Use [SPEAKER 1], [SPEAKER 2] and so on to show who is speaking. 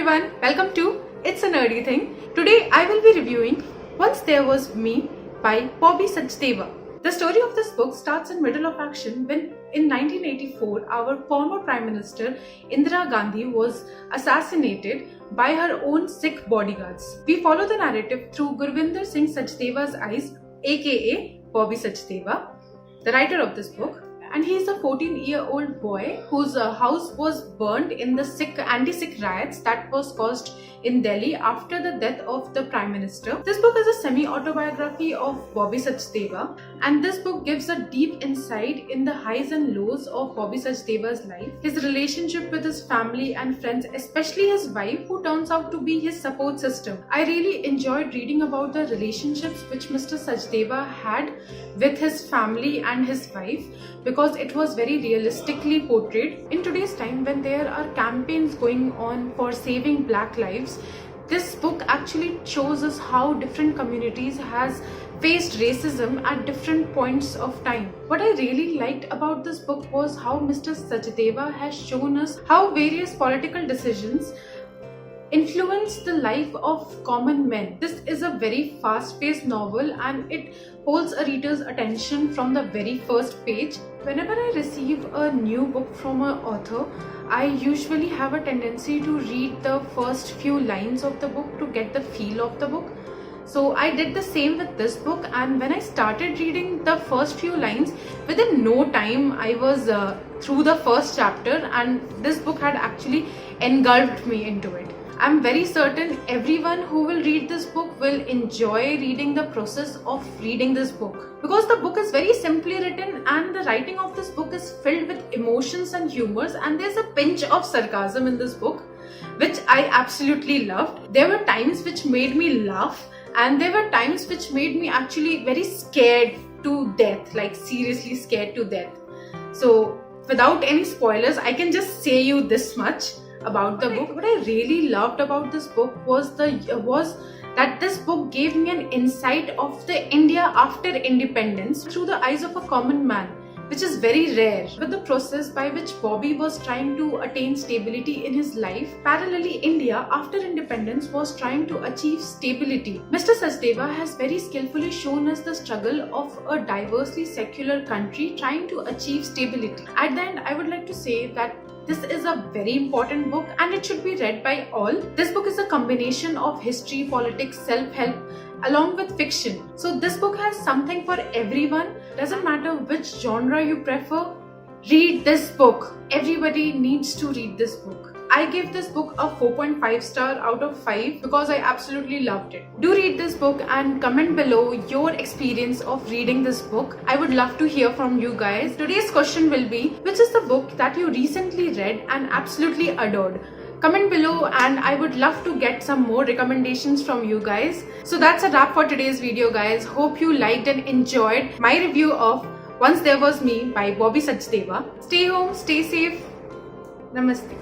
[SPEAKER 1] everyone, welcome to It's a Nerdy Thing. Today I will be reviewing Once There Was Me by Bobby Sachdeva. The story of this book starts in middle of action when in 1984 our former Prime Minister Indira Gandhi was assassinated by her own Sikh bodyguards. We follow the narrative through Gurvinder Singh Sachdeva's eyes, aka Bobby Sachdeva, the writer of this book. And he is a 14-year-old boy whose house was burned in the anti-Sikh riots that was caused in Delhi after the death of the Prime Minister. This book is a semi-autobiography of Bobby Sachdeva, and this book gives a deep insight in the highs and lows of Bobby Sachdeva's life, his relationship with his family and friends, especially his wife, who turns out to be his support system. I really enjoyed reading about the relationships which Mr. Sachdeva had with his family and his wife, because it was very realistically portrayed. In today's time, when there are campaigns going on for saving black lives, this book actually shows us how different communities has faced racism at different points of time. What I really liked about this book was how Mr. Sachdeva has shown us how various political decisions influence the life of common men. This is a very fast-paced novel and it holds a reader's attention from the very first page. Whenever I receive a new book from an author, I usually have a tendency to read the first few lines of the book to get the feel of the book. So I did the same with this book, and when I started reading the first few lines, within no time I was through the first chapter, and this book had actually engulfed me into it. I'm very certain everyone who will read this book will enjoy reading the process of reading this book, because the book is very simply written and the writing of this book is filled with emotions and humors, and there's a pinch of sarcasm in this book which I absolutely loved. There were times which made me laugh, and there were times which made me actually very scared to death, like seriously scared to death. So without any spoilers, I can just say you this much about the book. What I really loved about this book was that this book gave me an insight of the India after independence through the eyes of a common man, which is very rare. But the process by which Bobby was trying to attain stability in his life, parallelly India after independence was trying to achieve stability. Mr. Sachdeva has very skillfully shown us the struggle of a diversely secular country trying to achieve stability. At the end, I would like to say that this is a very important book and it should be read by all. This book is a combination of history, politics, self-help along with fiction. So this book has something for everyone. Doesn't matter which genre you prefer, read this book. Everybody needs to read this book. I give this book a 4.5 star out of 5 because I absolutely loved it. Do read this book and comment below your experience of reading this book. I would love to hear from you guys. Today's question will be, which is the book that you recently read and absolutely adored? Comment below and I would love to get some more recommendations from you guys. So that's a wrap for today's video, guys. Hope you liked and enjoyed my review of Once There Was Me by Bobby Sachdeva. Stay home, stay safe. Namaste.